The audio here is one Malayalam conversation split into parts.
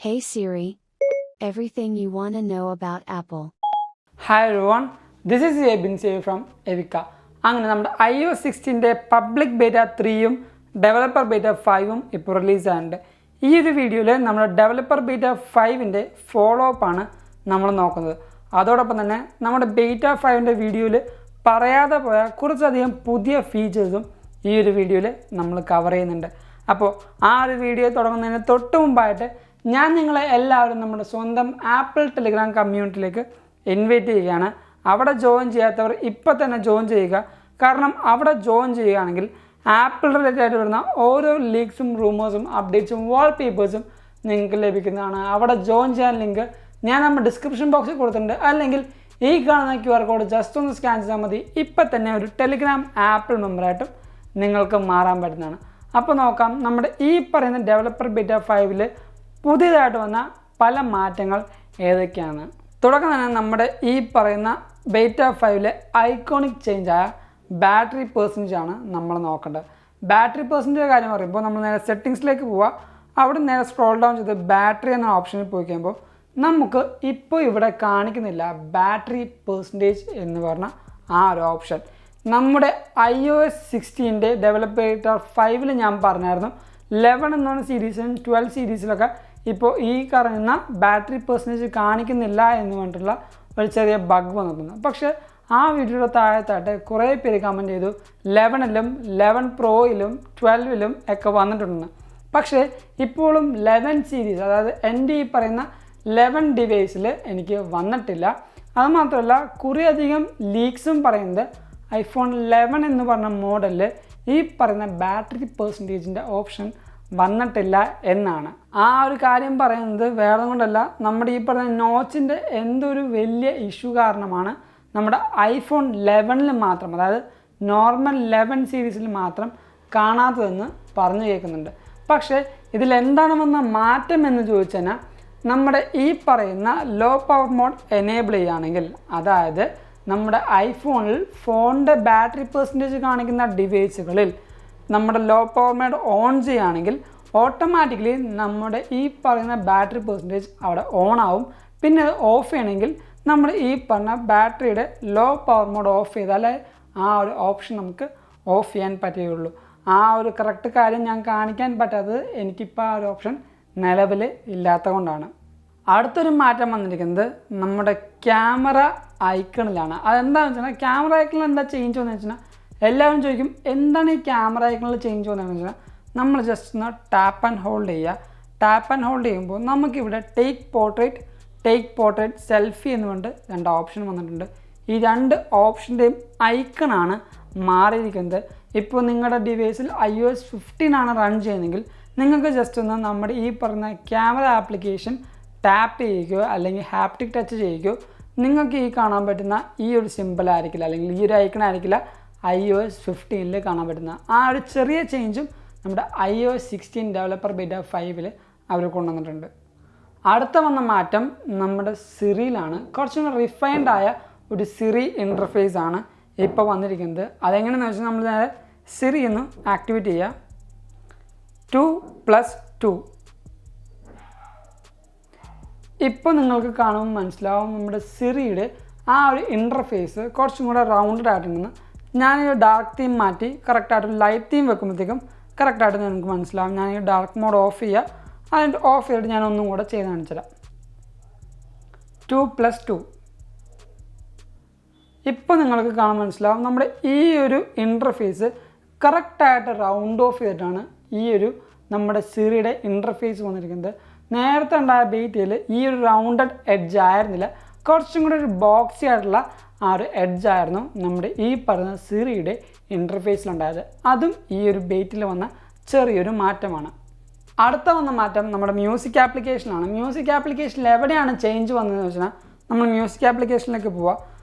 Hey Siri. Everything you want to know about Apple. Hi everyone, this is Abin from Evika. അങ്ങനെ നമ്മുടെ iOS 16ന്റെ പബ്ലിക് ബേറ്റ 3ഉം ഡെവലപ്പർ ബേറ്റ 5ഉം ഇപ്പോൾ റിലീസ് ആയിട്ടുണ്ട്. ഈ ഒരു വീഡിയോയിൽ നമ്മുടെ ഡെവലപ്പർ ബേറ്റ 5ന്റെ ഫോളോ അപ്പ് ആണ് നമ്മൾ നോക്കുന്നത്. അതോടൊപ്പം തന്നെ നമ്മുടെ ബേറ്റ 5ന്റെ വീഡിയോയിൽ പറയാതെ പോയ കുറച്ചധികം പുതിയ ഫീച്ചേഴ്സും ഈ ഒരു വീഡിയോയിൽ നമ്മൾ കവർ ചെയ്യുന്നുണ്ട്. അപ്പോൾ ആ ഒരു വീഡിയോ തുടങ്ങുന്നതിന് തൊട്ട് മുമ്പായിട്ട് ഞാൻ നിങ്ങളെ എല്ലാവരും നമ്മുടെ സ്വന്തം ആപ്പിൾ ടെലിഗ്രാം കമ്മ്യൂണിറ്റിയിലേക്ക് ഇൻവൈറ്റ് ചെയ്യുകയാണ്. അവിടെ ജോയിൻ ചെയ്യാത്തവർ ഇപ്പോൾ തന്നെ ജോയിൻ ചെയ്യുക. കാരണം അവിടെ ജോയിൻ ചെയ്യുകയാണെങ്കിൽ ആപ്പിൾ റിലേറ്റഡ് ആയിട്ട് വരുന്ന ഓരോ ലീക്സും റൂമേഴ്സും അപ്ഡേറ്റ്സും വാൾപേപ്പേഴ്സും നിങ്ങൾക്ക് ലഭിക്കുന്നതാണ്. അവിടെ ജോയിൻ ചെയ്യാൻ ലിങ്ക് ഞാൻ നമ്മുടെ ഡിസ്ക്രിപ്ഷൻ ബോക്സിൽ കൊടുത്തിട്ടുണ്ട്. അല്ലെങ്കിൽ ഈ കാണുന്ന QR കോഡ് ജസ്റ്റ് ഒന്ന് സ്കാൻ ചെയ്താൽ മതി. ഇപ്പം തന്നെ ഒരു ടെലിഗ്രാം ആപ്പിൾ മെമ്പറായിട്ടും നിങ്ങൾക്ക് മാറാൻ പറ്റുന്നതാണ്. അപ്പോൾ നോക്കാം നമ്മുടെ ഈ പറയുന്ന ഡെവലപ്പർ ബേറ്റ 5ൽ പുതിയതായിട്ട് വന്ന പല മാറ്റങ്ങൾ ഏതൊക്കെയാണ്. തുടക്കം തന്നെ നമ്മുടെ ഈ പറയുന്ന ബേറ്റ 5ലെ ഐക്കോണിക് ചേഞ്ചായ ബാറ്ററി പെർസെൻറ്റേജ് ആണ് നമ്മൾ നോക്കേണ്ടത്. ബാറ്ററി പെർസെൻറ്റേജ് കാര്യം പറയുമ്പോൾ നമ്മൾ നേരെ സെറ്റിങ്സിലേക്ക് പോവുക. അവിടെ നേരെ സ്ക്രോൾ ഡൗൺ ചെയ്ത് ബാറ്ററി എന്ന ഓപ്ഷനിൽ പോയി കഴിയുമ്പോൾ നമുക്ക് ഇപ്പോൾ ഇവിടെ കാണിക്കുന്നില്ല ബാറ്ററി പെർസെൻറ്റേജ് എന്ന് പറഞ്ഞ ആ ഒരു ഓപ്ഷൻ. നമ്മുടെ iOS 16ന്റെ ഡെവലപ്പർ ബേറ്റ 5ൽ ഞാൻ പറഞ്ഞായിരുന്നു 11 എന്ന സീരീസിലും 12 സീരീസിലൊക്കെ ഇപ്പോൾ ഈ പറയുന്ന ബാറ്ററി പെർസെൻറ്റേജ് കാണിക്കുന്നില്ല എന്ന് പറഞ്ഞിട്ടുള്ള ഒരു ചെറിയ ബഗ് വന്നിട്ടുണ്ട്. പക്ഷേ ആ വീഡിയോയുടെ താഴത്തായിട്ട് കുറേ പേര് കമൻറ്റ് ചെയ്തു 11ലും 11 പ്രോയിലും 12ലും ഒക്കെ വന്നിട്ടുണ്ടെന്ന്. പക്ഷേ ഇപ്പോഴും 11 സീരീസ്, അതായത് എൻ്റെ ഈ പറയുന്ന 11 ഡിവൈസിൽ എനിക്ക് വന്നിട്ടില്ല. അതുമാത്രമല്ല കുറേയധികം ലീക്സും പറയുന്നത് iPhone 11 എന്ന് പറഞ്ഞ മോഡലിൽ ഈ പറയുന്ന ബാറ്ററി പെർസെൻറ്റേജിൻ്റെ ഓപ്ഷൻ വന്നിട്ടില്ല എന്നാണ്. ആ ഒരു കാര്യം പറയുന്നത് വേറെ കൊണ്ടല്ല, നമ്മുടെ ഈ പറയുന്ന നോച്ചിൻ്റെ എന്തൊരു വലിയ ഇഷ്യൂ കാരണമാണ് നമ്മുടെ iPhone 11ൽ മാത്രം, അതായത് നോർമൽ 11 സീരീസിൽ മാത്രം കാണാത്തതെന്ന് പറഞ്ഞു കേൾക്കുന്നുണ്ട്. പക്ഷേ ഇതിലെന്താണ് വന്ന മാറ്റം എന്ന് ചോദിച്ചാൽ നമ്മുടെ ഈ പറയുന്ന ലോ പവർ മോഡ് എനേബിൾ ചെയ്യുകയാണെങ്കിൽ, അതായത് നമ്മുടെ ഐഫോണിൽ ഫോണിൻ്റെ ബാറ്ററി പെർസെൻറ്റേജ് കാണിക്കുന്ന ഡിവൈസുകളിൽ നമ്മുടെ ലോ പവർ മോഡ് ഓൺ ചെയ്യുകയാണെങ്കിൽ ഓട്ടോമാറ്റിക്കലി നമ്മുടെ ഈ പറയുന്ന ബാറ്ററി പെർസെൻറ്റേജ് അവിടെ ഓൺ ആവും. പിന്നെ അത് ഓഫ് ചെയ്യണമെങ്കിൽ നമ്മൾ ഈ പറഞ്ഞ ബാറ്ററിയുടെ ലോ പവർ മോഡ് ഓഫ് ചെയ്താലേ ആ ഒരു ഓപ്ഷൻ നമുക്ക് ഓഫ് ചെയ്യാൻ പറ്റുകയുള്ളൂ. ആ ഒരു കറക്റ്റ് കാര്യം ഞാൻ കാണിക്കാൻ പറ്റാത്തത് എനിക്കിപ്പോൾ ആ ഒരു ഓപ്ഷൻ നിലവിൽ ഇല്ലാത്ത കൊണ്ടാണ്. അടുത്തൊരു മാറ്റം വന്നിരിക്കുന്നത് നമ്മുടെ ക്യാമറ ഐക്കണിലാണ്. അതെന്താണെന്ന് വെച്ചാൽ ക്യാമറ ഐക്കണിൽ എന്താ ചേഞ്ച് വന്നു വെച്ചാൽ എല്ലാവരും ചോദിക്കും എന്താണ് ഈ ക്യാമറ ഐക്കണിൽ ചേഞ്ച് വന്നതെന്ന് വെച്ചാൽ നമ്മൾ ജസ്റ്റ് ഒന്ന് ടാപ്പ് ആൻഡ് ഹോൾഡ് ചെയ്യുക. ടാപ്പ് ആൻഡ് ഹോൾഡ് ചെയ്യുമ്പോൾ നമുക്കിവിടെ ടേക്ക് പോർട്രേറ്റ് സെൽഫി എന്ന് പറഞ്ഞിട്ട് 2 ഓപ്ഷൻ വന്നിട്ടുണ്ട്. ഈ 2 ഓപ്ഷൻ്റെയും ഐക്കണാണ് മാറിയിരിക്കുന്നത്. ഇപ്പോൾ നിങ്ങളുടെ ഡിവൈസിൽ iOS 15 ആണ് റൺ ചെയ്യുന്നതെങ്കിൽ നിങ്ങൾക്ക് ജസ്റ്റ് ഒന്ന് നമ്മുടെ ഈ പറയുന്ന ക്യാമറ ആപ്ലിക്കേഷൻ ടാപ്പ് ചെയ്യുകയോ അല്ലെങ്കിൽ ഹാപ്റ്റിക് ടച്ച് ചെയ്യുകയോ നിങ്ങൾക്ക് ഈ കാണാൻ പറ്റുന്ന ഈ ഒരു സിമ്പിൾ ആയിരിക്കില്ല, അല്ലെങ്കിൽ ഈ ഒരു ഐക്കൺ ആയിരിക്കില്ല iOS 15ൽ കാണാൻ പറ്റുന്ന ആ ഒരു ചെറിയ ചേഞ്ചും നമ്മുടെ iOS 16 ഡെവലപ്പർ ബേറ്റ 5ൽ അവർ കൊണ്ടുവന്നിട്ടുണ്ട്. അടുത്ത വന്ന മാറ്റം നമ്മുടെ സിറിയിലാണ്. കുറച്ചും കൂടി റിഫൈൻഡ് ആയ ഒരു സിറി ഇൻ്റർഫേസ് ആണ് ഇപ്പോൾ വന്നിരിക്കുന്നത്. അതെങ്ങനെയാണെന്ന് വെച്ചാൽ നമ്മൾ നേരെ സിറി ഒന്ന് ആക്ടിവേറ്റ് ചെയ്യുക. 2+2 ഇപ്പോൾ നിങ്ങൾക്ക് കാണുമ്പോൾ മനസ്സിലാവും നമ്മുടെ സിറിയുടെ ആ ഒരു ഇൻ്റർഫേസ് കുറച്ചും കൂടെ റൗണ്ടഡ് ആയിട്ടുണ്ടെന്ന്. ഞാനൊരു ഡാർക്ക് തീം മാറ്റി കറക്റ്റായിട്ട് ലൈറ്റ് തീം വെക്കുമ്പോഴത്തേക്കും കറക്റ്റായിട്ട് നിങ്ങൾക്ക് മനസ്സിലാവും. ഞാൻ ഈ ഡാർക്ക് മോഡ് ഓഫ് ചെയ്യുക, അതിൻ്റെ ഓഫ് ചെയ്തിട്ട് ഞാൻ ഒന്നും കൂടെ ചെയ്ത് കാണിച്ചുതരാം. 2+2 ഇപ്പോൾ നിങ്ങൾക്ക് കാണാൻ മനസ്സിലാവും നമ്മുടെ ഈ ഒരു ഇൻ്റർഫേസ് കറക്റ്റായിട്ട് റൗണ്ട് ഓഫ് ചെയ്തിട്ടാണ് ഈ ഒരു നമ്മുടെ സിറിയുടെ ഇൻ്റർഫേസ് വന്നിരിക്കുന്നത്. നേരത്തെ ഉണ്ടായ ബേറ്റയിൽ ഈ ഒരു റൗണ്ടഡ് എഡ്ജ് ആയിരുന്നില്ല, കുറച്ചും കൂടെ ഒരു ബോക്സി ആയിട്ടുള്ള ആ ഒരു എഡ്ജ് ആയിരുന്നു നമ്മുടെ ഈ പറയുന്ന സിറിയുടെ ഇൻ്റർഫേസിലുണ്ടായത്. അതും ഈ ഒരു ബേറ്റിൽ വന്ന ചെറിയൊരു മാറ്റമാണ്. അടുത്ത വന്ന മാറ്റം നമ്മുടെ മ്യൂസിക് ആപ്ലിക്കേഷനാണ്. മ്യൂസിക് ആപ്ലിക്കേഷനിൽ എവിടെയാണ് ചേഞ്ച് വന്നതെന്ന് വെച്ചാൽ നമ്മൾ മ്യൂസിക് ആപ്ലിക്കേഷനിലേക്ക് പോവുക,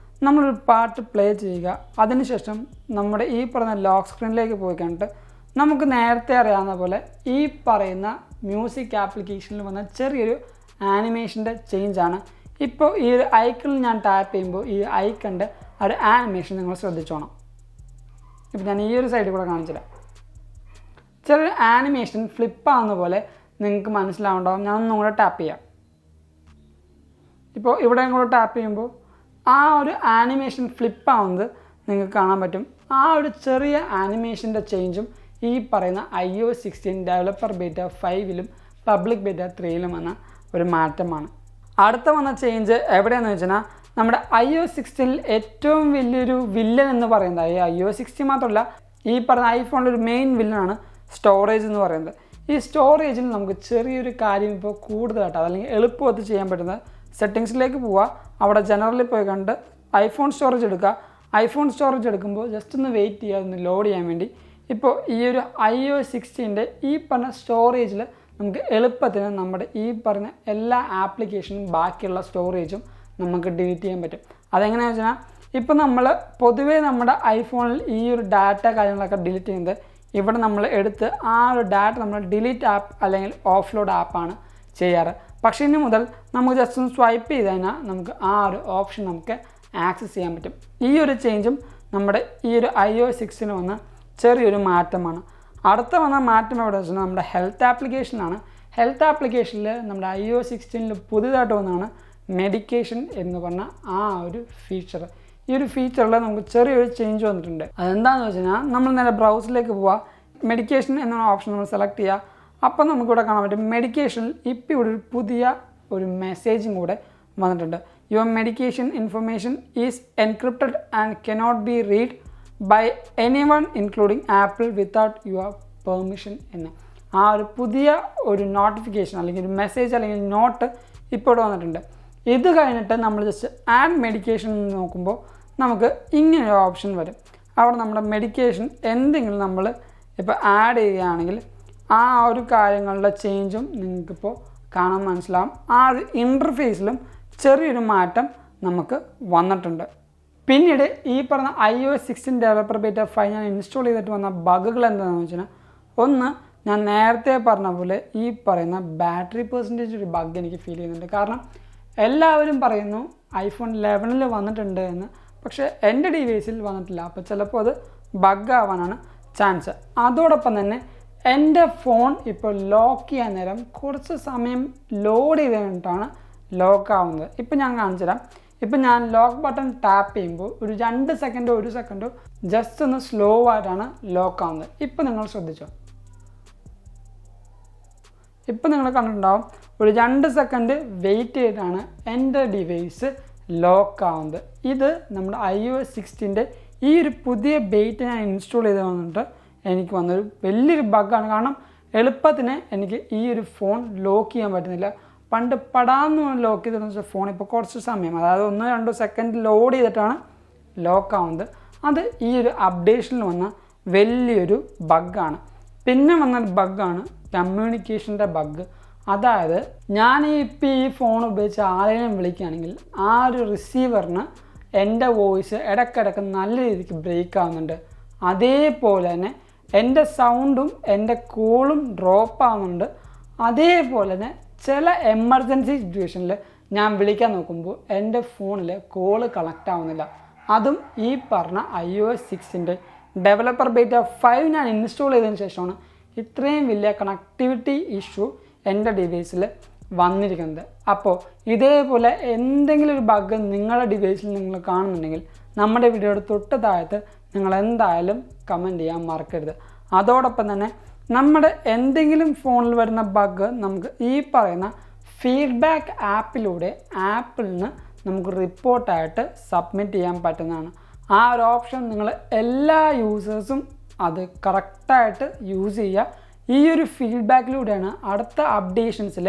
നമ്മളൊരു പാട്ട് പ്ലേ ചെയ്യുക, അതിനുശേഷം നമ്മുടെ ഈ പറയുന്ന ലോക്ക് സ്ക്രീനിലേക്ക് പോയി കണ്ടിട്ട് നമുക്ക് നേരത്തെ അറിയാവുന്ന പോലെ ഈ പറയുന്ന മ്യൂസിക് ആപ്ലിക്കേഷനിൽ വന്ന ചെറിയൊരു ആനിമേഷൻ്റെ ചേഞ്ചാണ്. ഇപ്പോൾ ഈ ഒരു ഐക്കണിൽ ഞാൻ ടാപ്പ് ചെയ്യുമ്പോൾ ഈ ഐക്കണിൻ്റെ ആ ഒരു ആനിമേഷൻ നിങ്ങൾ ശ്രദ്ധിച്ചോണം. ഇപ്പോൾ ഞാൻ ഈ ഒരു സൈഡിൽ കൂടെ കാണിച്ചില്ല, ചെറിയൊരു ആനിമേഷൻ ഫ്ലിപ്പാകുന്ന പോലെ നിങ്ങൾക്ക് മനസ്സിലാവുണ്ടാവും. ഞാനൊന്നും കൂടെ ടാപ്പ് ചെയ്യാം. ഇപ്പോൾ ഇവിടെ കൂടെ ടാപ്പ് ചെയ്യുമ്പോൾ ആ ഒരു ആനിമേഷൻ ഫ്ലിപ്പാവുന്നത് നിങ്ങൾക്ക് കാണാൻ പറ്റും. ആ ഒരു ചെറിയ ആനിമേഷൻ്റെ ചേഞ്ചും ഈ പറയുന്ന iOS 16 ഡെവലപ്പർ ബീറ്റ 5ലും പബ്ലിക് ബീറ്റ 3ലും വന്ന ഒരു മാറ്റമാണ്. അടുത്ത വന്ന ചേഞ്ച് എവിടെയാണെന്ന് വെച്ചാൽ നമ്മുടെ iOS 16ൽ ഏറ്റവും വലിയൊരു വില്ലൻ എന്ന് പറയുന്നത് iOS 16 മാത്രമല്ല, ഈ പറഞ്ഞ ഐഫോണിലൊരു മെയിൻ വില്ലനാണ് സ്റ്റോറേജ് എന്ന് പറയുന്നത്. ഈ സ്റ്റോറേജിൽ നമുക്ക് ചെറിയൊരു കാര്യം ഇപ്പോൾ കൂടുതലായിട്ട് അല്ലെങ്കിൽ എളുപ്പത്തിൽ ചെയ്യാൻ പറ്റുന്നത് സെറ്റിങ്സിലേക്ക് പോവുക, അവിടെ ജനറലിൽ പോയി കണ്ട് ഐഫോൺ സ്റ്റോറേജ് എടുക്കുക. ഐഫോൺ സ്റ്റോറേജ് എടുക്കുമ്പോൾ ജസ്റ്റ് ഒന്ന് വെയിറ്റ് ചെയ്യുക, ഒന്ന് ലോഡ് ചെയ്യാൻ വേണ്ടി. ഇപ്പോൾ ഈ ഒരു iOS 16ൻ്റെ ഈ പറഞ്ഞ സ്റ്റോറേജിൽ നമുക്ക് എളുപ്പത്തിന് നമ്മുടെ ഈ പറഞ്ഞ എല്ലാ ആപ്ലിക്കേഷനും ബാക്കിയുള്ള സ്റ്റോറേജും നമുക്ക് ഡിലീറ്റ് ചെയ്യാൻ പറ്റും. അതെങ്ങനെയാണെന്ന് വെച്ചാൽ ഇപ്പോൾ നമ്മൾ പൊതുവേ നമ്മുടെ ഐഫോണിൽ ഈ ഒരു ഡാറ്റ കാര്യങ്ങളൊക്കെ ഡിലീറ്റ് ചെയ്യുന്നത് ഇവിടെ നമ്മൾ എടുത്ത് ആ ഒരു ഡാറ്റ നമ്മൾ ഡിലീറ്റ് ആപ്പ് അല്ലെങ്കിൽ ഓഫ്ലോഡ് ആപ്പാണ് ചെയ്യാറ്. പക്ഷേ ഇനി മുതൽ നമുക്ക് ജസ്റ്റ് ഒന്ന് സ്വൈപ്പ് ചെയ്ത് കഴിഞ്ഞാൽ നമുക്ക് ആ ഒരു ഓപ്ഷൻ നമുക്ക് ആക്സസ് ചെയ്യാൻ പറ്റും. ഈ ഒരു ചേഞ്ചും നമ്മുടെ ഈ ഒരു iOS 16 വന്ന ചെറിയൊരു മാറ്റമാണ്. അടുത്ത വന്ന മാറ്റം എവിടെ വെച്ചാൽ നമ്മുടെ ഹെൽത്ത് ആപ്ലിക്കേഷനാണ്. ഹെൽത്ത് ആപ്ലിക്കേഷനിൽ നമ്മുടെ iOS 16ൽ പുതിയതായിട്ട് വന്നതാണ് മെഡിക്കേഷൻ എന്ന് പറഞ്ഞ ആ ഒരു ഫീച്ചർ. ഈ ഒരു ഫീച്ചറിൽ നമുക്ക് ചെറിയൊരു ചേഞ്ച് വന്നിട്ടുണ്ട്. അതെന്താണെന്ന് വെച്ച് കഴിഞ്ഞാൽ നമ്മൾ നേരെ ബ്രൗസറിലേക്ക് പോവുക, മെഡിക്കേഷൻ എന്ന ഓപ്ഷൻ നമ്മൾ സെലക്ട് ചെയ്യുക. അപ്പോൾ നമുക്കിവിടെ കാണാൻ പറ്റും മെഡിക്കേഷനിൽ ഇപ്പോൾ ഇവിടെ ഒരു പുതിയ ഒരു മെസ്സേജും കൂടെ വന്നിട്ടുണ്ട്. Your medication information is encrypted and cannot be read by anyone including Apple without your permission എന്ന് ആ ഒരു പുതിയ ഒരു നോട്ടിഫിക്കേഷൻ അല്ലെങ്കിൽ ഒരു മെസ്സേജ് അല്ലെങ്കിൽ നോട്ട് ഇപ്പോൾ ഇവിടെ വന്നിട്ടുണ്ട്. ഇത് കഴിഞ്ഞിട്ട് നമ്മൾ ജസ്റ്റ് ആഡ് മെഡിക്കേഷൻ എന്ന് നോക്കുമ്പോൾ നമുക്ക് ഇങ്ങനൊരു ഓപ്ഷൻ വരും. അവിടെ നമ്മുടെ മെഡിക്കേഷൻ എന്തെങ്കിലും നമ്മൾ ഇപ്പോൾ ആഡ് ചെയ്യുകയാണെങ്കിൽ ആ ഒരു കാര്യങ്ങളുടെ ചേഞ്ചും നിങ്ങൾക്കിപ്പോൾ കാണാൻ മനസ്സിലാവും. ആ ഒരു ഇൻ്റർഫേസിലും ചെറിയൊരു മാറ്റം നമുക്ക് വന്നിട്ടുണ്ട്. പിന്നീട് ഈ പറഞ്ഞ iOS 16 ഡെവലപ്പർ ബീറ്റ 5 ഞാൻ ഇൻസ്റ്റാൾ ചെയ്തിട്ട് വന്ന ബഗുകൾ എന്താണെന്ന് വെച്ചാൽ, ഒന്ന് ഞാൻ നേരത്തെ പറഞ്ഞ പോലെ ഈ പറയുന്ന ബാറ്ററി പെർസെൻറ്റേജ് ഒരു ബഗ് എനിക്ക് ഫീൽ ചെയ്യുന്നുണ്ട്. കാരണം എല്ലാവരും പറയുന്നു ഐഫോൺ 11ൽ വന്നിട്ടുണ്ട് എന്ന്, പക്ഷേ എൻ്റെ ഡിവൈസിൽ വന്നിട്ടില്ല. അപ്പോൾ ചിലപ്പോൾ അത് ബഗ് ആവാനാണ് ചാൻസ്. അതോടൊപ്പം തന്നെ എൻ്റെ ഫോൺ ഇപ്പോൾ ലോക്ക് ചെയ്യാൻ നേരം കുറച്ച് സമയം ലോഡ് ചെയ്ത് കഴിഞ്ഞിട്ടാണ് ലോക്ക് ആവുന്നത്. ഇപ്പം ഞാൻ കാണിച്ചു തരാം. ഇപ്പം ഞാൻ ലോക്ക് ബട്ടൺ ടാപ്പ് ചെയ്യുമ്പോൾ ഒരു 2 സെക്കൻഡോ 1 സെക്കൻഡോ ജസ്റ്റ് ഒന്ന് സ്ലോ ആയിട്ടാണ് ലോക്ക് ആവുന്നത്. ഇപ്പം നിങ്ങൾ ശ്രദ്ധിച്ചോ, ഇപ്പം നിങ്ങൾ കണ്ടിട്ടുണ്ടാവും ഒരു 2 സെക്കൻഡ് വെയിറ്റ് ചെയ്തിട്ടാണ് എൻ്റെ ഡിവൈസ് ലോക്ക് ആവുന്നത്. ഇത് നമ്മുടെ iOS 16ൻ്റെ ഈ ഒരു പുതിയ ബേറ്റ് ഞാൻ ഇൻസ്റ്റാൾ ചെയ്ത് വന്നിട്ട് എനിക്ക് വന്നൊരു വലിയൊരു ബഗ്ഗാണ്. കാരണം എളുപ്പത്തിന് എനിക്ക് ഈ ഒരു ഫോൺ ലോക്ക് ചെയ്യാൻ പറ്റുന്നില്ല. പണ്ട് പടാന്ന് ലോക്ക് ചെയ്തെന്ന് വെച്ചാൽ ഫോൺ ഇപ്പോൾ കുറച്ച് സമയം, അതായത് 1-2 സെക്കൻഡ് ലോഡ് ചെയ്തിട്ടാണ് ലോക്ക് ആവുന്നത്. അത് ഈ ഒരു അപ്ഡേഷനിൽ വന്ന വലിയൊരു ബഗ്ഗാണ്. പിന്നെ വന്നൊരു ബഗ്ഗാണ് കമ്മ്യൂണിക്കേഷൻ്റെ ബഗ്. അതായത് ഞാൻ ഇപ്പോൾ ഈ ഫോൺ ഉപയോഗിച്ച് ആരെയും വിളിക്കുകയാണെങ്കിൽ ആ ഒരു റിസീവറിന് എൻ്റെ വോയിസ് ഇടയ്ക്കിടയ്ക്ക് നല്ല രീതിക്ക് ബ്രേക്ക് ആവുന്നുണ്ട്. അതേപോലെ തന്നെ എൻ്റെ സൗണ്ടും എൻ്റെ കോളും ഡ്രോപ്പ് ആവുന്നുണ്ട്. അതേപോലെ തന്നെ ചില എമർജൻസി സിറ്റുവേഷനിൽ ഞാൻ വിളിക്കാൻ നോക്കുമ്പോൾ എൻ്റെ ഫോണിൽ കോള് കണക്റ്റ് ആവുന്നില്ല. അതും ഈ പറഞ്ഞ iOS 16ൻ്റെ ഡെവലപ്പർ ബീറ്റ 5 ഞാൻ ഇൻസ്റ്റാൾ ചെയ്തതിന് ശേഷമാണ് ഇത്രയും വലിയ കണക്ടിവിറ്റി ഇഷ്യൂ എൻ്റെ ഡിവൈസിൽ വന്നിരിക്കുന്നത്. അപ്പോൾ ഇതേപോലെ എന്തെങ്കിലും ഒരു ബഗ് നിങ്ങളുടെ ഡിവൈസിൽ നിങ്ങൾ കാണുന്നുണ്ടെങ്കിൽ നമ്മുടെ വീഡിയോയുടെ തൊട്ട് താഴത്ത് നിങ്ങൾ എന്തായാലും കമൻറ്റ് ചെയ്യാൻ മറക്കരുത്. അതോടൊപ്പം തന്നെ നമ്മുടെ എന്തെങ്കിലും ഫോണിൽ വരുന്ന ബഗ് നമുക്ക് ഈ പറയുന്ന ഫീഡ്ബാക്ക് ആപ്പിലൂടെ ആപ്പിളിന് നമുക്ക് റിപ്പോർട്ടായിട്ട് സബ്മിറ്റ് ചെയ്യാൻ പറ്റുന്നതാണ്. ആ ഒരു ഓപ്ഷൻ നിങ്ങൾ എല്ലാ യൂസേഴ്സും അത് കറക്റ്റായിട്ട് യൂസ് ചെയ്യുക. ഈ ഒരു ഫീഡ്ബാക്കിലൂടെയാണ് അടുത്ത അപ്ഡേഷൻസിൽ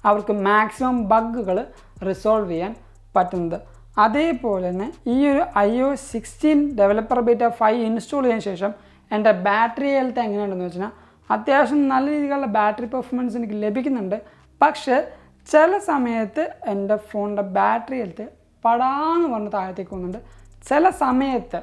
അവർക്ക് മാക്സിമം ബഗ്ഗുകൾ റിസോൾവ് ചെയ്യാൻ പറ്റുന്നത്. അതേപോലെ തന്നെ ഈ ഒരു iOS 16 ഡെവലപ്പർ ബീറ്റ 5 ഇൻസ്റ്റാൾ ചെയ്തതിന് ശേഷം എൻ്റെ ബാറ്ററി ഹെൽത്ത് എങ്ങനെയുണ്ടെന്ന് വെച്ചാൽ അത്യാവശ്യം നല്ല രീതിയിലുള്ള ബാറ്ററി പെർഫോമൻസ് എനിക്ക് ലഭിക്കുന്നുണ്ട്. പക്ഷേ ചില സമയത്ത് എൻ്റെ ഫോണിൻ്റെ ബാറ്ററി ഹെൽത്ത് പടാന്ന് പറഞ്ഞ് താഴത്തേക്ക് പോകുന്നുണ്ട്. ചില സമയത്ത്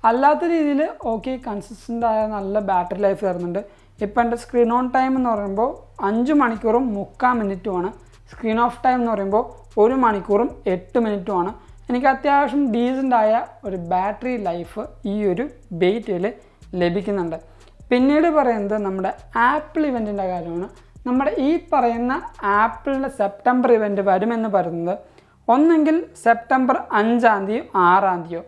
അല്ലാത്ത രീതിയിൽ ഓക്കെ കൺസിസ്റ്റൻ്റായ നല്ല ബാറ്ററി ലൈഫ് തരുന്നുണ്ട്. ഇപ്പോൾ എൻ്റെ സ്ക്രീൻ ഓൺ ടൈം എന്ന് പറയുമ്പോൾ 5 മണിക്കൂറും 3/4 മിനിറ്റുമാണ്. സ്ക്രീൻ ഓഫ് ടൈം എന്ന് പറയുമ്പോൾ 1 മണിക്കൂറും 8 മിനിറ്റുമാണ്. എനിക്ക് അത്യാവശ്യം ഡീസൻ്റായ ഒരു ബാറ്ററി ലൈഫ് ഈ ഒരു ബേറ്റയിൽ ലഭിക്കുന്നുണ്ട്. പിന്നീട് പറയുന്നത് നമ്മുടെ ആപ്പിൾ ഇവൻറ്റിൻ്റെ കാര്യമാണ്. നമ്മുടെ ഈ പറയുന്ന ആപ്പിളിൻ്റെ സെപ്റ്റംബർ ഇവൻ്റ് വരുമെന്ന് പറയുന്നത് ഒന്നെങ്കിൽ സെപ്റ്റംബർ 5-ാം തീയതിയോ 6-ാം തീയതിയോ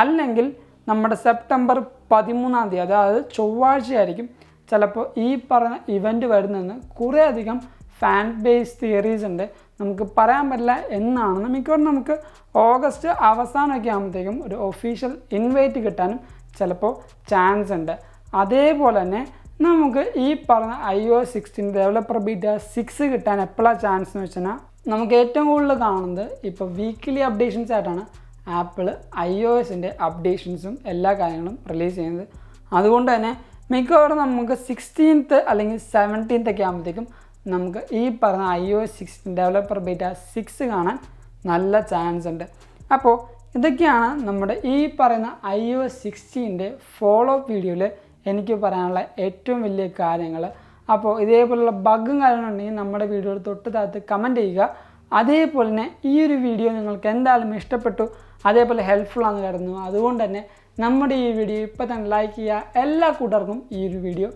അല്ലെങ്കിൽ നമ്മുടെ സെപ്റ്റംബർ 13-ാം തീയതി, അതായത് ചൊവ്വാഴ്ചയായിരിക്കും ചിലപ്പോൾ ഈ പറഞ്ഞ ഇവൻ്റ് വരുന്നതെന്ന് കുറേയധികം ഫാൻ ബേസ് തിയറീസ് ഉണ്ട്. നമുക്ക് പറയാൻ പറ്റില്ല എന്നാണെന്ന്. മിക്കവാറും നമുക്ക് ഓഗസ്റ്റ് അവസാനമൊക്കെ ആകുമ്പോഴത്തേക്കും ഒരു ഒഫീഷ്യൽ ഇൻവൈറ്റ് കിട്ടാനും ചിലപ്പോൾ ചാൻസ് ഉണ്ട്. അതേപോലെ തന്നെ നമുക്ക് ഈ പറഞ്ഞ iOS 16 ഡെവലപ്പർ ബീറ്റ 6 കിട്ടാൻ എപ്പോഴാണ് ചാൻസ് എന്ന് വെച്ചാൽ നമുക്ക് ഏറ്റവും കൂടുതൽ കാണുന്നത് ഇപ്പോൾ വീക്ക്ലി അപ്ഡേഷൻസ് ആയിട്ടാണ് ആപ്പിൾ iOSൻ്റെ അപ്ഡേഷൻസും എല്ലാ കാര്യങ്ങളും റിലീസ് ചെയ്യുന്നത്. അതുകൊണ്ട് തന്നെ മിക്കവാറും നമുക്ക് 16th അല്ലെങ്കിൽ 17th ഒക്കെ ആകുമ്പോഴത്തേക്കും നമുക്ക് ഈ പറഞ്ഞ iOS 16 ഡെവലപ്പർ ബീറ്റ 6 കാണാൻ നല്ല ചാൻസ് ഉണ്ട്. അപ്പോൾ ഇതൊക്കെയാണ് നമ്മുടെ ഈ പറയുന്ന iOS 16ൻ്റെ ഫോളോ അപ്പ് വീഡിയോയിൽ എനിക്ക് പറയാനുള്ള ഏറ്റവും വലിയ കാര്യങ്ങൾ. അപ്പോൾ ഇതേപോലുള്ള ബഗ്ഗും കാര്യങ്ങളുണ്ടെങ്കിൽ നമ്മുടെ വീഡിയോയിൽ തൊട്ട് താഴത്ത് കമൻറ്റ് ചെയ്യുക. അതേപോലെ തന്നെ ഈ ഒരു വീഡിയോ നിങ്ങൾക്ക് എന്തായാലും ഇഷ്ടപ്പെട്ടു, അതേപോലെ ഹെൽപ്ഫുൾ ആണെന്ന് കരുതുന്നു. അതുകൊണ്ട് തന്നെ നമ്മുടെ ഈ വീഡിയോ ഇപ്പോൾ തന്നെ ലൈക്ക് ചെയ്യുക, എല്ലാ കൂട്ടർക്കും ഈ ഒരു വീഡിയോ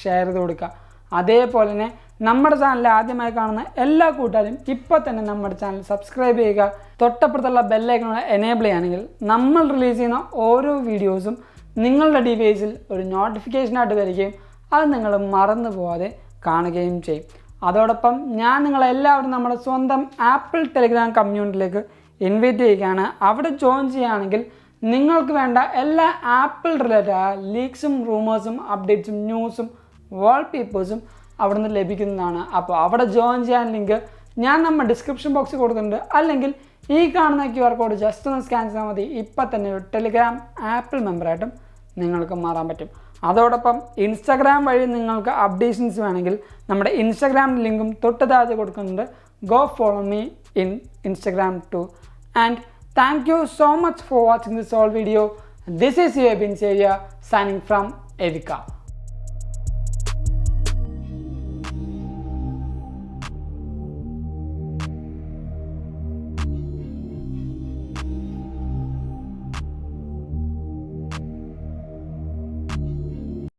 ഷെയർ ചെയ്ത് കൊടുക്കുക. അതേപോലെ തന്നെ നമ്മുടെ ചാനൽ ആദ്യമായി കാണുന്ന എല്ലാ കൂട്ടുകാരും ഇപ്പോൾ തന്നെ നമ്മുടെ ചാനൽ സബ്സ്ക്രൈബ് ചെയ്യുക. തൊട്ടപ്പുറത്തുള്ള ബെല്ലൈക്കൺ എനേബിൾ ചെയ്യുകയാണെങ്കിൽ നമ്മൾ റിലീസ് ചെയ്യുന്ന ഓരോ വീഡിയോസും നിങ്ങളുടെ ഡിവൈസിൽ ഒരു നോട്ടിഫിക്കേഷനായിട്ട് വരികയും അത് നിങ്ങൾ മറന്നു പോകാതെ കാണുകയും ചെയ്യും. അതോടൊപ്പം ഞാൻ നിങ്ങളെല്ലാവരും നമ്മുടെ സ്വന്തം ആപ്പിൾ ടെലിഗ്രാം കമ്മ്യൂണിറ്റിയിലേക്ക് ഇൻവൈറ്റ് ചെയ്യുകയാണ്. അവിടെ ജോയിൻ ചെയ്യുകയാണെങ്കിൽ നിങ്ങൾക്ക് വേണ്ട എല്ലാ ആപ്പിൾ റിലേറ്റഡ് ലീക്സും റൂമേഴ്സും അപ്ഡേറ്റ്സും ന്യൂസും വാൾപേപ്പേഴ്സും അവിടെ നിന്ന് ലഭിക്കുന്നതാണ്. അപ്പോൾ അവിടെ ജോയിൻ ചെയ്യാൻ ലിങ്ക് ഞാൻ നമ്മുടെ ഡിസ്ക്രിപ്ഷൻ ബോക്സിൽ കൊടുക്കുന്നുണ്ട്. അല്ലെങ്കിൽ ഈ കാണുന്ന QR കോഡ് ജസ്റ്റ് ഒന്ന് സ്കാൻ ചെയ്താൽ മതി. ഇപ്പം തന്നെ ഒരു ടെലിഗ്രാം ആപ്പിൾ മെമ്പറായിട്ടും നിങ്ങൾക്ക് മാറാൻ പറ്റും. അതോടൊപ്പം ഇൻസ്റ്റാഗ്രാം വഴി നിങ്ങൾക്ക് അപ്ഡേഷൻസ് വേണമെങ്കിൽ നമ്മുടെ ഇൻസ്റ്റാഗ്രാം ലിങ്കും തൊട്ട് താഴെ കൊടുക്കുന്നുണ്ട്. Go follow me in Instagram too. And thank you so much for watching this whole video. This is your Bin Savior signing from Evika.